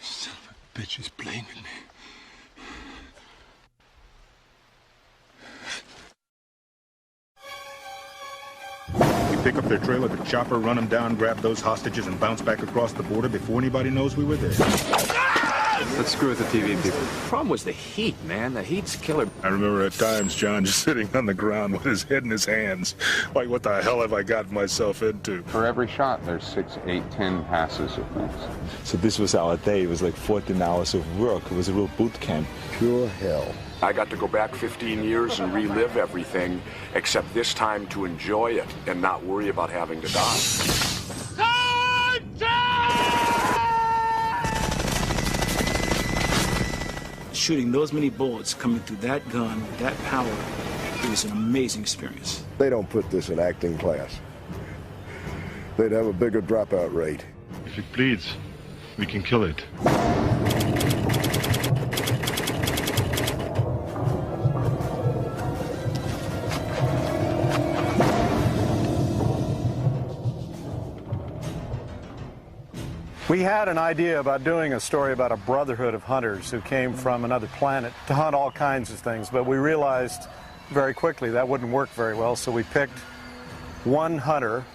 Son of a bitch is blaming me. Pick up their trailer, the chopper, run them down, grab those hostages, and bounce back across the border before anybody knows we were there. Let's screw with the TV people. The problem was the heat, man. The heat's killer. I remember at times John just sitting on the ground with his head in his hands. Like, what the hell have I gotten myself into? For every shot, there's 6, 8, 10 passes of things. So this was our day. It was like 14 hours of work. It was a real boot camp. Pure hell. I got to go back 15 years and relive everything, except this time to enjoy it and not worry about having to die. Shooting those many bullets coming through that gun with that power, it was an amazing experience. They don't put this in acting class. They'd have a bigger dropout rate. If it bleeds, we can kill it. We had an idea about doing a story about a brotherhood of hunters who came from another planet to hunt all kinds of things, but we realized very quickly that wouldn't work very well, so we picked one hunter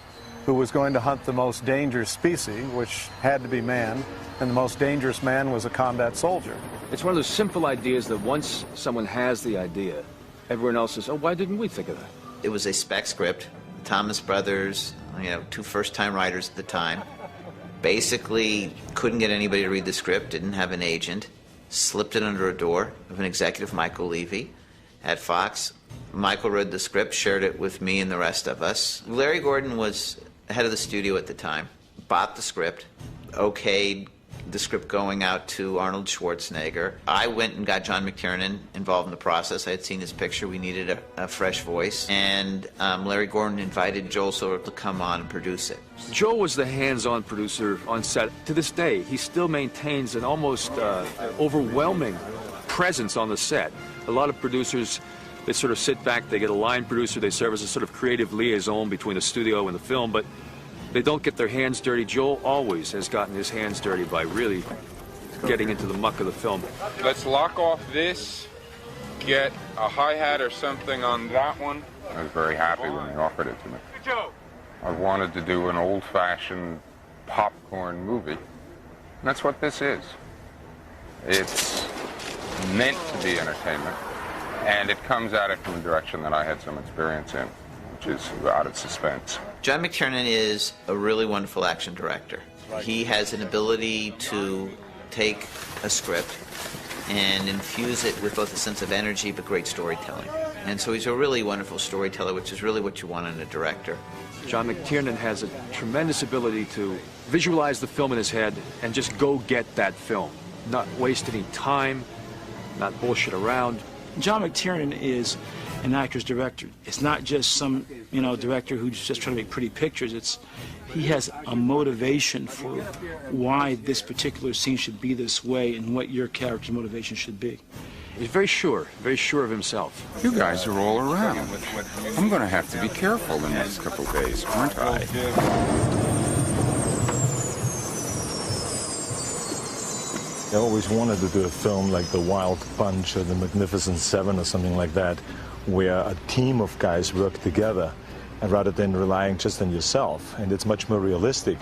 who was going to hunt the most dangerous species, which had to be man, and the most dangerous man was a combat soldier. It's one of those simple ideas that once someone has the idea, everyone else says, oh, why didn't we think of that? It was a spec script. Thomas Brothers, two first-time writers at the time, basically couldn't get anybody to read the script, didn't have an agent, slipped it under a door of an executive, Michael Levy, at Fox. Michael read the script, shared it with me and the rest of us. Larry Gordon was head of the studio at the time, bought the script, okayed the script going out to Arnold Schwarzenegger. I went and got John McTiernan involved in the process. I had seen his picture. We needed a fresh voice. And Larry Gordon invited Joel Silver to come on and produce it. Joel was the hands-on producer on set. To this day, he still maintains an almost overwhelming presence on the set. A lot of producers, they sort of sit back, they get a line producer, they serve as a sort of creative liaison between the studio and the film, but they don't get their hands dirty. Joel always has gotten his hands dirty by really getting into the muck of the film. Let's lock off this, get a hi-hat or something on that one. I was very happy when they offered it to me. I wanted to do an old-fashioned popcorn movie. And that's what this is. It's meant to be entertainment, and it comes at it from a direction that I had some experience in, which is out of suspense. John McTiernan is a really wonderful action director. He has an ability to take a script and infuse it with both a sense of energy but great storytelling. And so he's a really wonderful storyteller, which is really what you want in a director. John McTiernan has a tremendous ability to visualize the film in his head and just go get that film. Not waste any time, not bullshit around. John McTiernan is an actor's director. It's not just some, director who's just trying to make pretty pictures. He has a motivation for why this particular scene should be this way and what your character's motivation should be. He's very sure of himself. You guys are all around. I'm going to have to be careful the next couple of days, aren't I? I always wanted to do a film like The Wild Bunch or The Magnificent Seven or something like that, where a team of guys work together, and rather than relying just on yourself. And it's much more realistic.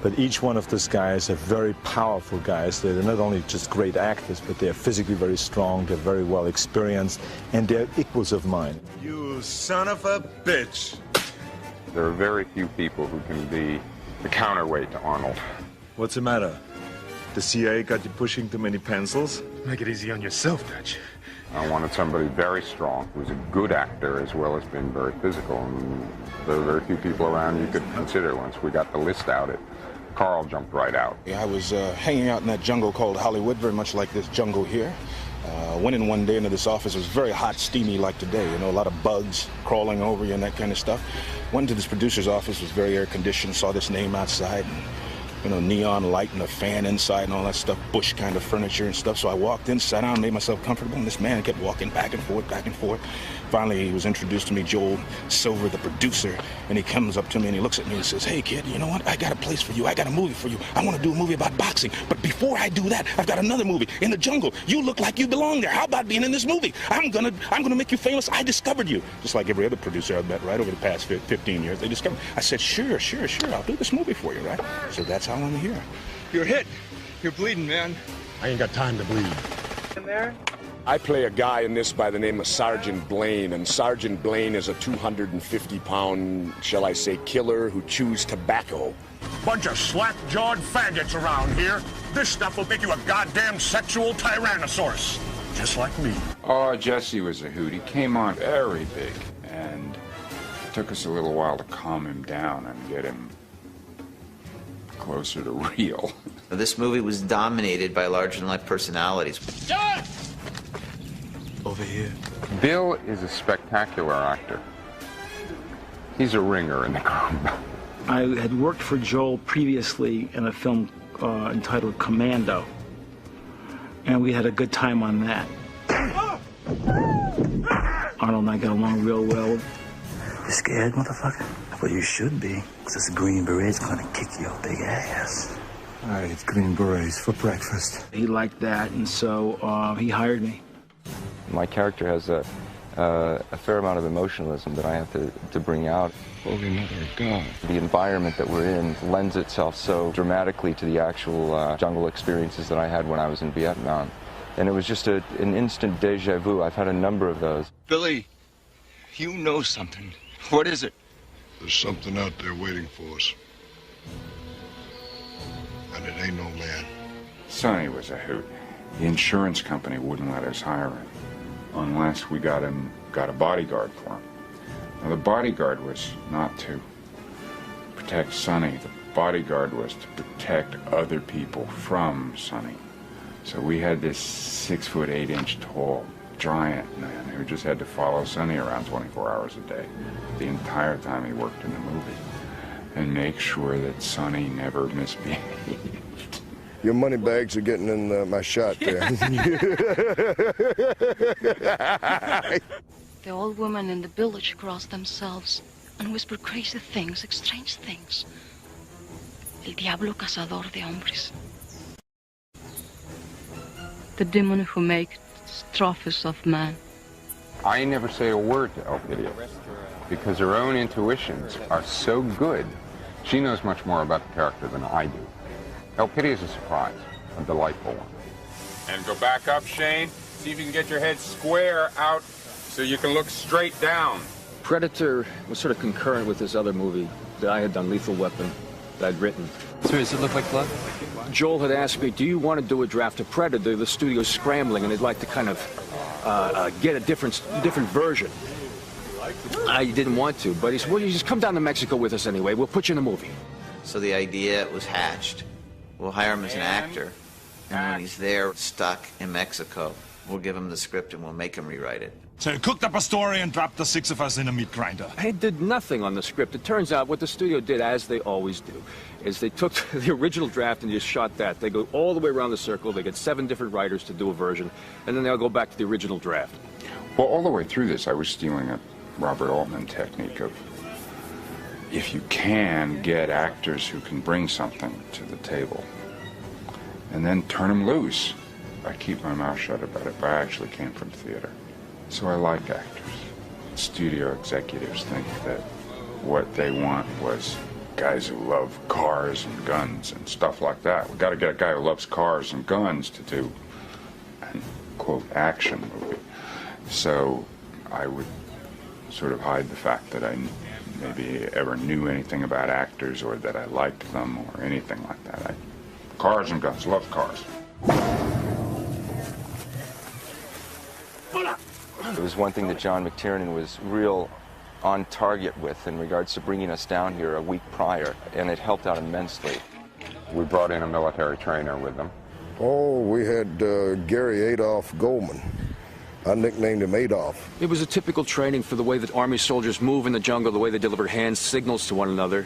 But each one of those guys are very powerful guys. They're not only just great actors, but they're physically very strong, they're very well experienced, and they're equals of mine. You son of a bitch! There are very few people who can be the counterweight to Arnold. What's the matter? The CIA got you pushing too many pencils? Make it easy on yourself, Dutch. I wanted somebody very strong, who's a good actor as well as being very physical. And there are very few people around you could consider once we got the list out. Carl jumped right out. I was hanging out in that jungle called Hollywood, very much like this jungle here. Went in one day into this office. It was very hot, steamy like today, you know, a lot of bugs crawling over you and that kind of stuff. Went to this producer's office, was very air-conditioned, saw this name outside, and, you know, neon light and a fan inside and all that stuff, bush kind of furniture and stuff. So I walked in, sat down, made myself comfortable, and this man kept walking back and forth, back and forth. Finally, he was introduced to me, Joel Silver, the producer, and he comes up to me and he looks at me and says, "Hey, kid, you know what? I got a place for you. I got a movie for you. I want to do a movie about boxing. But before I do that, I've got another movie, In the Jungle. You look like you belong there. How about being in this movie? I'm gonna make you famous. I discovered you." Just like every other producer I've met, right, over the past 15 years, they discovered. I said, sure, I'll do this movie for you, right? So that's how I'm here. You're hit. You're bleeding, man. I ain't got time to bleed. In there? I play a guy in this by the name of Sergeant Blaine, and Sergeant Blaine is a 250-pound, shall I say, killer who chews tobacco. Bunch of slack-jawed faggots around here. This stuff will make you a goddamn sexual tyrannosaurus. Just like me. Oh, Jesse was a hoot. He came on very big, and it took us a little while to calm him down and get him closer to real. This movie was dominated by larger-than-life personalities. John! Over here. Bill is a spectacular actor. He's a ringer in the group. I had worked for Joel previously in a film entitled Commando, and we had a good time on that. Arnold and I got along real well. You scared, motherfucker? Well, you should be, because this Green Beret's gonna kick your big ass. I ate Green Berets for breakfast. He liked that, and so he hired me. My character has a fair amount of emotionalism that I have to bring out. Holy Mother of God. The environment that we're in lends itself so dramatically to the actual jungle experiences that I had when I was in Vietnam. And it was just an instant deja vu. I've had a number of those. Billy, you know something. What is it? There's something out there waiting for us. And it ain't no man. Sonny was a hoot. The insurance company wouldn't let us hire him unless we got a bodyguard for him. Now, the bodyguard was not to protect Sonny. The bodyguard was to protect other people from Sonny. So we had this 6'8" tall giant man who just had to follow Sonny around 24 hours a day, the entire time he worked in the movie, and make sure that Sonny never misbehaved. Your money bags are getting in my shot there. The old women in the village crossed themselves and whispered crazy things, strange things. El diablo cazador de hombres. The demon who makes trophies of man. I never say a word to Elpidia because her own intuitions are so good. She knows much more about the character than I do. Elpidia is a surprise, a delightful one. And go back up, Shane. See if you can get your head square out so you can look straight down. Predator was sort of concurrent with this other movie that I had done, Lethal Weapon, that I'd written. So does it look like blood? Joel had asked me, do you want to do a draft of Predator? The studio's scrambling and they'd like to kind of get a different version. I didn't want to, but he said, well, you just come down to Mexico with us anyway. We'll put you in a movie. So the idea was hatched. We'll hire him as an actor, and when he's there, stuck in Mexico, we'll give him the script and we'll make him rewrite it. So you cooked up a story and dropped the six of us in a meat grinder. I did nothing on the script. It turns out what the studio did, as they always do, is they took the original draft and just shot that. They go all the way around the circle. They get 7 different writers to do a version, and then they'll go back to the original draft. Well, all the way through this, I was stealing a Robert Altman technique of, if you can, get actors who can bring something to the table, and then turn them loose. I keep my mouth shut about it, but I actually came from theater. So I like actors. Studio executives think that what they want was guys who love cars and guns and stuff like that. We got to get a guy who loves cars and guns to do an, quote, action movie. So I would sort of hide the fact that I maybe ever knew anything about actors or that I liked them or anything like that. Cars and guns, love cars. It was one thing that John McTiernan was real on target with in regards to bringing us down here a week prior, and it helped out immensely. We brought in a military trainer with them. Oh, we had Gary Adolph Goldman. I nicknamed him Adolf. It was a typical training for the way that Army soldiers move in the jungle, the way they deliver hand signals to one another.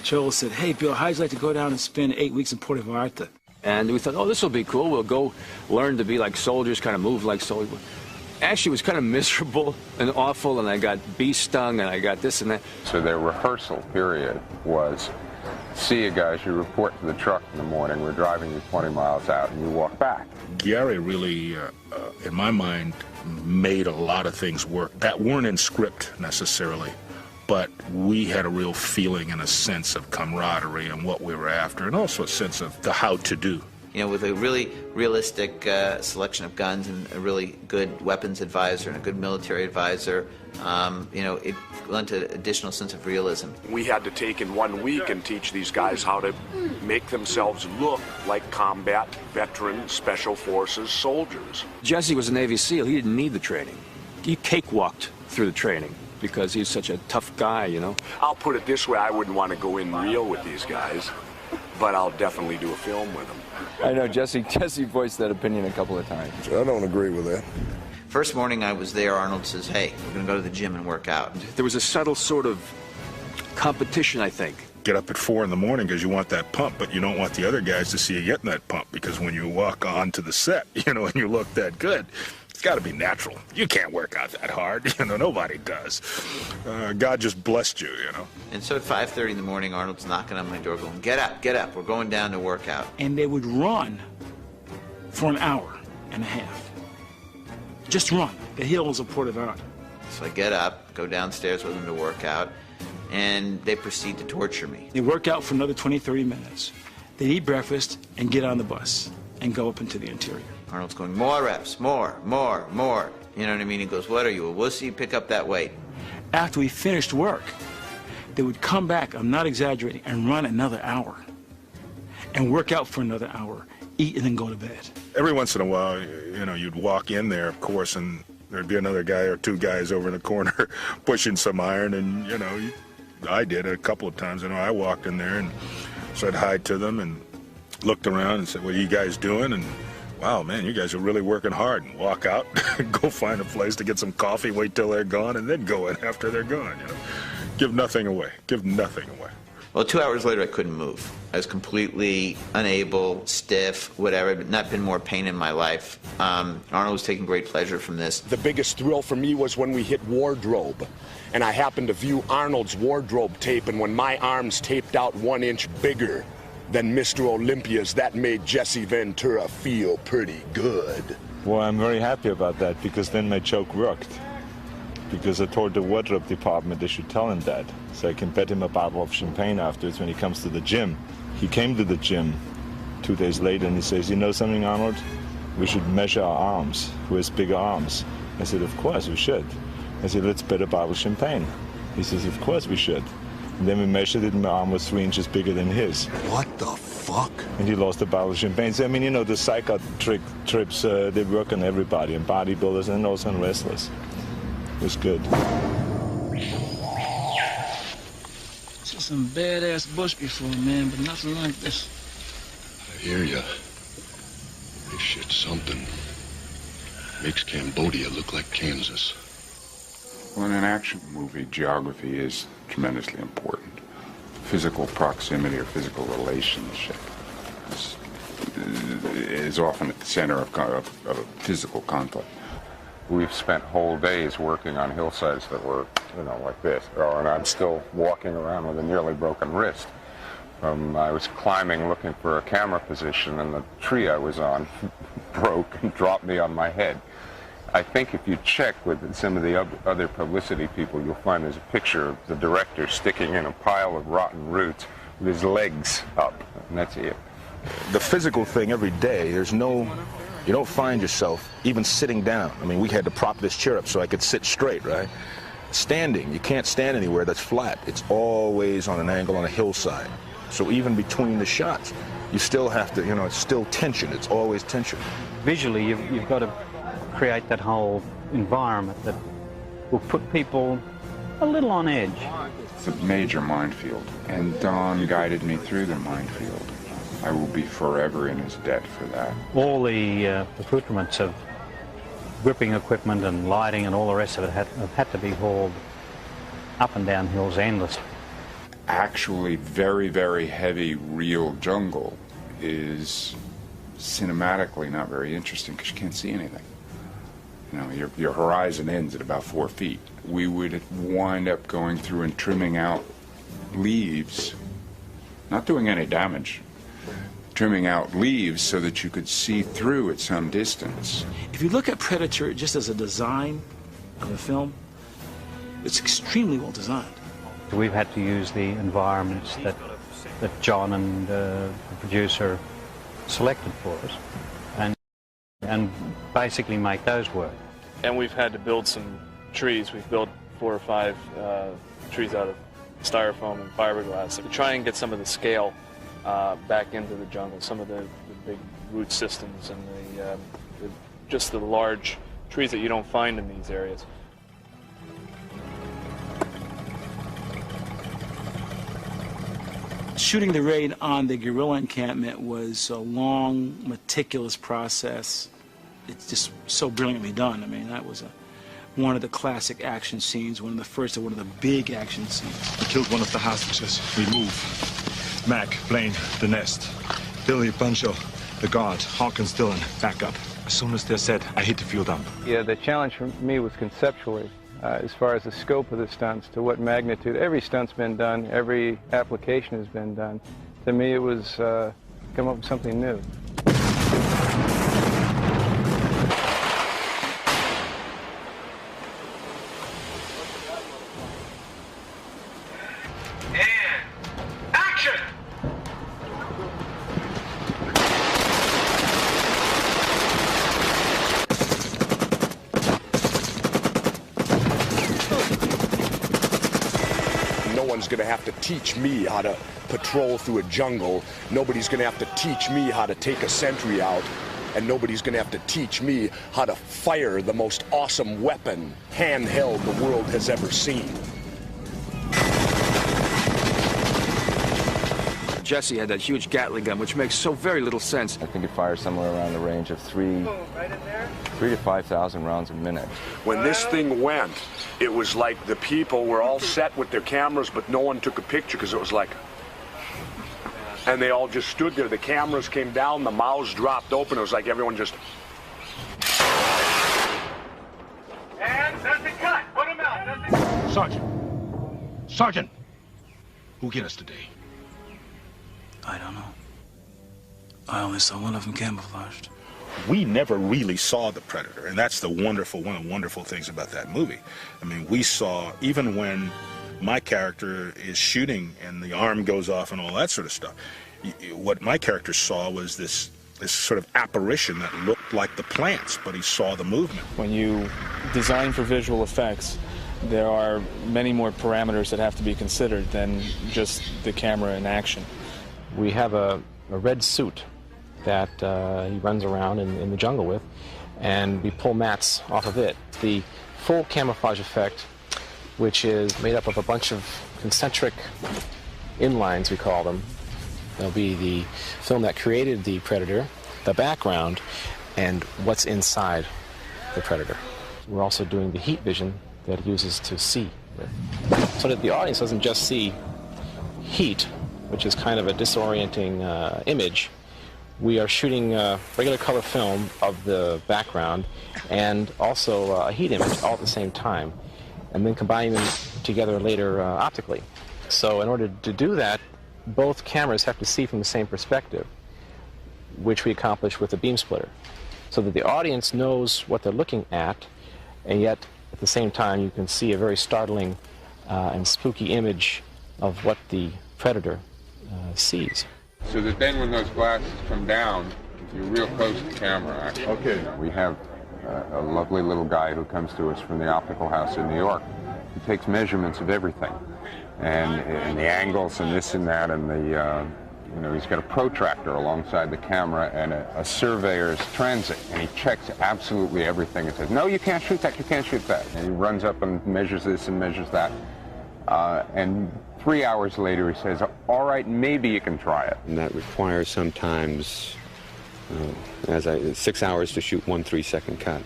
Joel said, hey, Bill, how'd you like to go down and spend 8 weeks in Puerto Vallarta? And we thought, oh, this will be cool. We'll go learn to be like soldiers, kind of move like soldiers. Actually, it was kind of miserable and awful, and I got bee stung, and I got this and that. So their rehearsal period was, see you guys, you report to the truck in the morning, we're driving you 20 miles out, and you walk back. Gary really, in my mind, made a lot of things work that weren't in script necessarily, but we had a real feeling and a sense of camaraderie and what we were after, and also a sense of the how to do. You know, with a really realistic selection of guns and a really good weapons advisor and a good military advisor, you know, it lent an additional sense of realism. We had to take in 1 week and teach these guys how to make themselves look like combat veteran special forces soldiers. Jesse was a Navy SEAL. He didn't need the training. He cakewalked through the training because he's such a tough guy, you know. I'll put it this way, I wouldn't want to go in real with these guys, but I'll definitely do a film with them. I know, Jesse voiced that opinion a couple of times. I don't agree with that. First morning I was there, Arnold says, hey, we're going to go to the gym and work out. There was a subtle sort of competition, I think. Get up at 4 in the morning because you want that pump, but you don't want the other guys to see you getting that pump, because when you walk onto the set, you know, and you look that good, it's got to be natural. You can't work out that hard. You know, nobody does. God just blessed you, you know. And so at 5:30 in the morning, Arnold's knocking on my door going, get up, we're going down to work out. And they would run for an hour and a half. Just run the hills of Puerto Vallarta. So I get up, go downstairs with them to work out, and they proceed to torture me. They work out for another 20, 30 minutes. They eat breakfast and get on the bus and go up into the interior. Arnold's going, more reps, more. You know what I mean? He goes, what are you, a wussy? Pick up that weight. After we finished work, they would come back, I'm not exaggerating, and run another hour. And work out for another hour, eat, and then go to bed. Every once in a while, you know, you'd walk in there, of course, and there'd be another guy or 2 guys over in the corner pushing some iron, and, you know, I did a couple of times. You know, I walked in there and said hi to them and looked around and said, what are you guys doing? And, wow, man, you guys are really working hard. And walk out, go find a place to get some coffee, wait till they're gone, and then go in after they're gone, you know. Give nothing away. Give nothing away. Well, 2 hours later, I couldn't move. I was completely unable, stiff, whatever. But not been more pain in my life. Arnold was taking great pleasure from this. The biggest thrill for me was when we hit wardrobe. And I happened to view Arnold's wardrobe tape, and when my arms taped out 1 inch bigger than Mr. Olympia's, that made Jesse Ventura feel pretty good. Well, I'm very happy about that, because then my joke worked. Because I told the wardrobe department they should tell him that, so I can bet him a bottle of champagne afterwards when he comes to the gym. He came to the gym 2 days later and he says, you know something, Arnold? We should measure our arms. Who has bigger arms? I said, of course we should. I said, let's bet a bottle of champagne. He says, of course we should. And then we measured it and my arm was 3 inches bigger than his. What the fuck? And he lost a bottle of champagne. So, I mean, you know, the psych-out trips, they work on everybody, and bodybuilders and also on wrestlers. It was good. Seen some badass bush before, man, but nothing like this. I hear ya. This shit's something. Makes Cambodia look like Kansas. Well, in an action movie, geography is tremendously important. Physical proximity or physical relationship is often at the center of a physical conflict. We've spent whole days working on hillsides that were, you know, like this. And I'm still walking around with a nearly broken wrist. I was climbing looking for a camera position, and the tree I was on broke and dropped me on my head. I think if you check with some of the other publicity people, you'll find there's a picture of the director sticking in a pile of rotten roots with his legs up, and that's it. The physical thing every day, you don't find yourself even sitting down. I mean, we had to prop this chair up so I could sit straight, right? Standing, you can't stand anywhere that's flat. It's always on an angle on a hillside. So even between the shots, you still have to, you know, it's still tension. It's always tension. Visually, you've got to create that whole environment that will put people a little on edge. It's a major minefield, and Don guided me through the minefield. I will be forever in his debt for that. All the accoutrements of gripping equipment and lighting and all the rest of it have had to be hauled up and down hills endlessly. Actually, Very, very heavy real jungle is cinematically not very interesting because you can't see anything. You know, your horizon ends at about 4 feet. We would wind up going through and trimming out leaves, not doing any damage, trimming out leaves so that you could see through at some distance. If you look at Predator just as a design of a film, it's extremely well designed. We've had to use the environments that John and the producer selected for us and basically make those work. And we've had to build some trees. We've built 4 or 5 trees out of styrofoam and fiberglass to try and get some of the scale back into the jungle, some of the big root systems and just the large trees that you don't find in these areas. Shooting the raid on the guerrilla encampment was a long, meticulous process. It's just so brilliantly done. I mean, that was one of the classic action scenes, one of the first and one of the big action scenes. We killed one of the hostages. We move. Mac, Blaine, the nest. Billy, Buncho, the guard. Hawkins, Dillon, back up. As soon as they're set, I hit the field up. Yeah, the challenge for me was conceptually, as far as the scope of the stunts, to what magnitude. Every stunt's been done, every application has been done. To me, it was come up with something new. Going to have to teach me how to patrol through a jungle. Nobody's going to have to teach me how to take a sentry out. And nobody's going to have to teach me how to fire the most awesome weapon, handheld, the world has ever seen. Jesse had that huge Gatling gun, which makes so very little sense. I think it fires somewhere around the range of 3 to 5,000 rounds a minute. When this thing went, it was like the people were all set with their cameras, but no one took a picture because it was like... And they all just stood there. The cameras came down, the mouths dropped open. It was like everyone just... And that's the cut. Put him out. Sergeant! Sergeant! Who get us today? I don't know. I only saw one of them camouflaged. We never really saw the Predator, and that's one of the wonderful things about that movie. I mean, we saw, even when my character is shooting and the arm goes off and all that sort of stuff, what my character saw was this sort of apparition that looked like the plants, but he saw the movement. When you design for visual effects, there are many more parameters that have to be considered than just the camera in action. We have a red suit that he runs around in the jungle with, and we pull mats off of it. The full camouflage effect, which is made up of a bunch of concentric inlines, we call them. There'll be the film that created the Predator, the background, and what's inside the Predator. We're also doing the heat vision that it uses to see with, so that the audience doesn't just see heat, which is kind of a disorienting image. We are shooting regular color film of the background and also a heat image all at the same time, and then combining them together later optically. So in order to do that, both cameras have to see from the same perspective, which we accomplish with a beam splitter, so that the audience knows what they're looking at, and yet at the same time you can see a very startling and spooky image of what the Predator sees. So that then when those glasses come down, you're real close to the camera, actually. Okay. We have a lovely little guy who comes to us from the optical house in New York. He takes measurements of everything, and the angles and this and that, and You know, he's got a protractor alongside the camera and a surveyor's transit, and he checks absolutely everything and says, no, you can't shoot that, you can't shoot that. And he runs up and measures this and measures that. And 3 hours later he says, all right, maybe you can try it. And that requires sometimes 6 hours to shoot 1 3-second cut.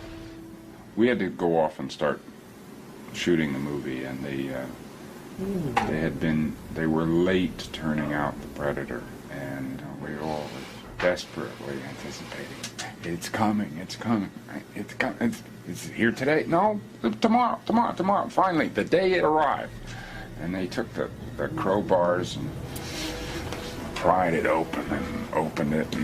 We had to go off and start shooting the movie, and they were late turning out The Predator, and we all were desperately anticipating, it's coming, it's coming, it's coming, it's here today, no, tomorrow, finally, the day it arrived. And they took the crowbars and pried it open and opened it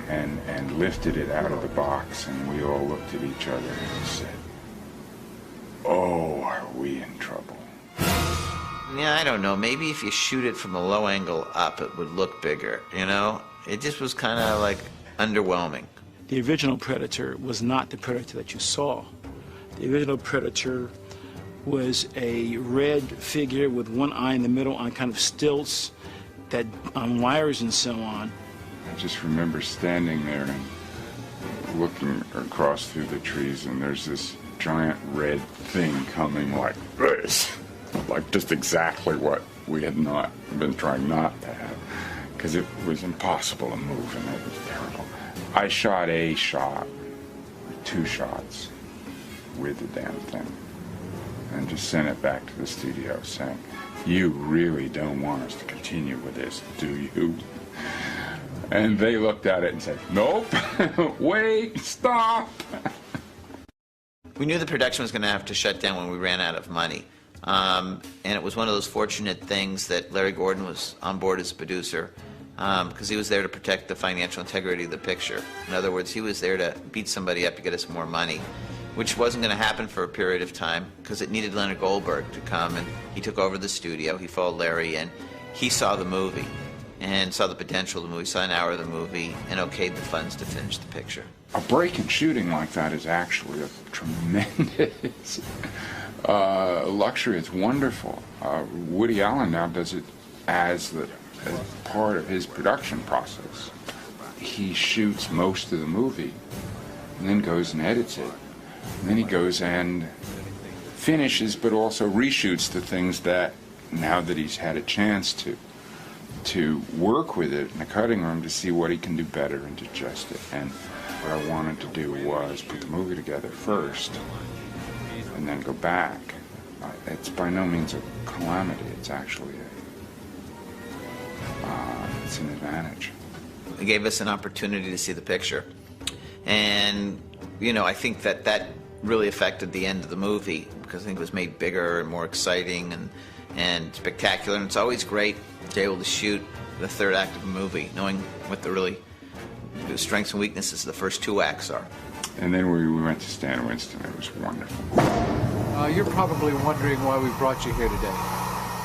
and lifted it out of the box, and we all looked at each other and said, oh, are we in trouble? Yeah, I don't know. Maybe if you shoot it from a low angle up, it would look bigger, you know? It just was kind of like underwhelming. The original Predator was not the Predator that you saw. The original Predator was a red figure with one eye in the middle on kind of stilts that on wires and so on. I just remember standing there and looking across through the trees, and there's this giant red thing coming like this. Like just exactly what we had not been trying not to have, because it was impossible to move, and it was terrible. I shot a shot, 2 shots with the damn thing, and just sent it back to the studio saying, you really don't want us to continue with this, do you? And they looked at it and said, nope, wait, stop. We knew the production was going to have to shut down when we ran out of money. And it was one of those fortunate things that Larry Gordon was on board as a producer, because he was there to protect the financial integrity of the picture. In other words, he was there to beat somebody up to get us more money, which wasn't going to happen for a period of time because it needed Leonard Goldberg to come, and he took over the studio. He followed Larry in. He saw the movie and saw the potential of the movie, saw an hour of the movie, and okayed the funds to finish the picture. A break in shooting like that is actually a tremendous luxury. It's wonderful. Woody Allen now does it as part of his production process. He shoots most of the movie and then goes and edits it. And then he goes and finishes, but also reshoots the things that, now that he's had a chance to work with it in the cutting room to see what he can do better and to adjust it. And what I wanted to do was put the movie together first and then go back. It's by no means a calamity. It's actually it's an advantage. It gave us an opportunity to see the picture. And, you know, I think that really affected the end of the movie, because I think it was made bigger and more exciting and spectacular. And it's always great to be able to shoot the third act of a movie, knowing what the strengths and weaknesses of the first 2 acts are. And then we went to Stan Winston. It was wonderful. You're probably wondering why we brought you here today.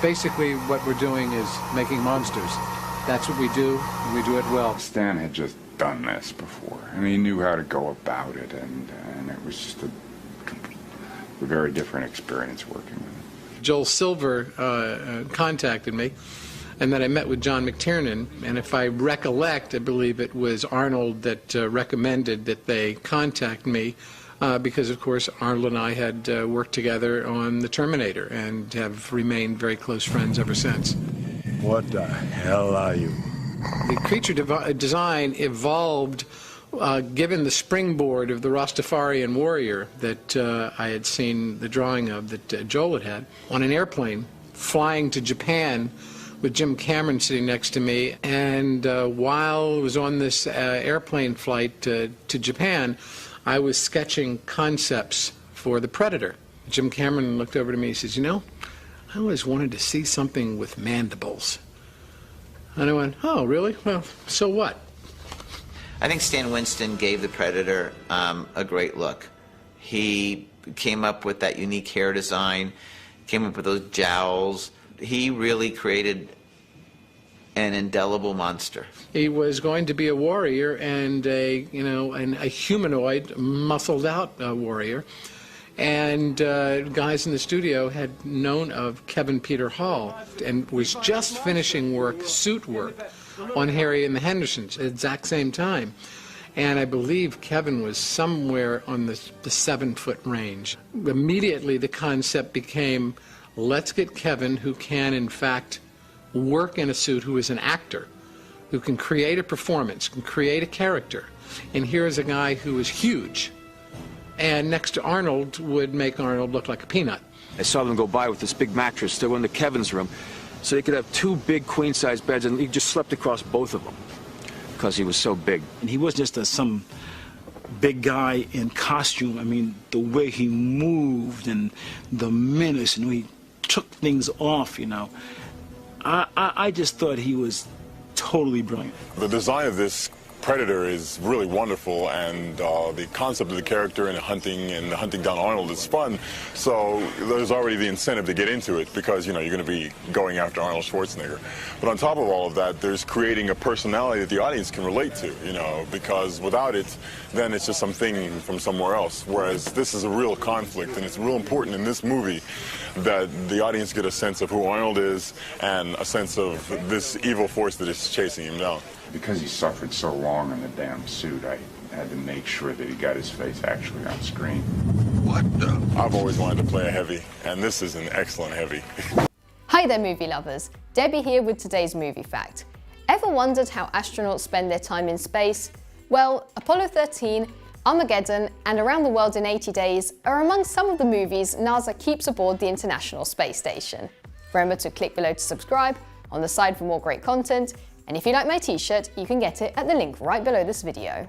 Basically, what we're doing is making monsters. That's what we do, and we do it well. Stan had just done this before, and he knew how to go about it, and it was just a very different experience working with him. Joel Silver contacted me, and then I met with John McTiernan, and if I recollect, I believe it was Arnold that recommended that they contact me, because, of course, Arnold and I had worked together on The Terminator and have remained very close friends ever since. What the hell are you? The creature design evolved given the springboard of the Rastafarian warrior that I had seen the drawing of that Joel had on an airplane flying to Japan with Jim Cameron sitting next to me. And while I was on this airplane flight to Japan, I was sketching concepts for The Predator. Jim Cameron looked over to me and says, you know, I always wanted to see something with mandibles. And I went, oh, really? Well, so what? I think Stan Winston gave The Predator a great look. He came up with that unique hair design, came up with those jowls. He really created an indelible monster. He was going to be a warrior and a humanoid, muscled out warrior. And guys in the studio had known of Kevin Peter Hall and was just finishing suit work on Harry and the Hendersons at the exact same time. And I believe Kevin was somewhere on the 7-foot range. Immediately the concept became, let's get Kevin, who can in fact work in a suit, who is an actor, who can create a performance, can create a character. And here's a guy who is huge, and next to Arnold would make Arnold look like a peanut. I saw them go by with this big mattress. They went into Kevin's room, so they could have 2 big queen-size beds, and he just slept across both of them because he was so big. And he wasn't just some big guy in costume. I mean, the way he moved and the menace, and he took things off, you know. I just thought he was totally brilliant. The design of this Predator is really wonderful, and the concept of the character and hunting down Arnold is fun. So there's already the incentive to get into it because, you know, you're going to be going after Arnold Schwarzenegger. But on top of all of that, there's creating a personality that the audience can relate to, you know, because without it, then it's just something from somewhere else. Whereas this is a real conflict, and it's real important in this movie that the audience get a sense of who Arnold is and a sense of this evil force that is chasing him down. Because he suffered so long in the damn suit, I had to make sure that he got his face actually on screen. What the? I've always wanted to play a heavy, and this is an excellent heavy. Hi there, movie lovers. Debbie here with today's movie fact. Ever wondered how astronauts spend their time in space? Well, Apollo 13, Armageddon, and Around the World in 80 Days are among some of the movies NASA keeps aboard the International Space Station. Remember to click below to subscribe, on the side for more great content, and if you like my t-shirt, you can get it at the link right below this video.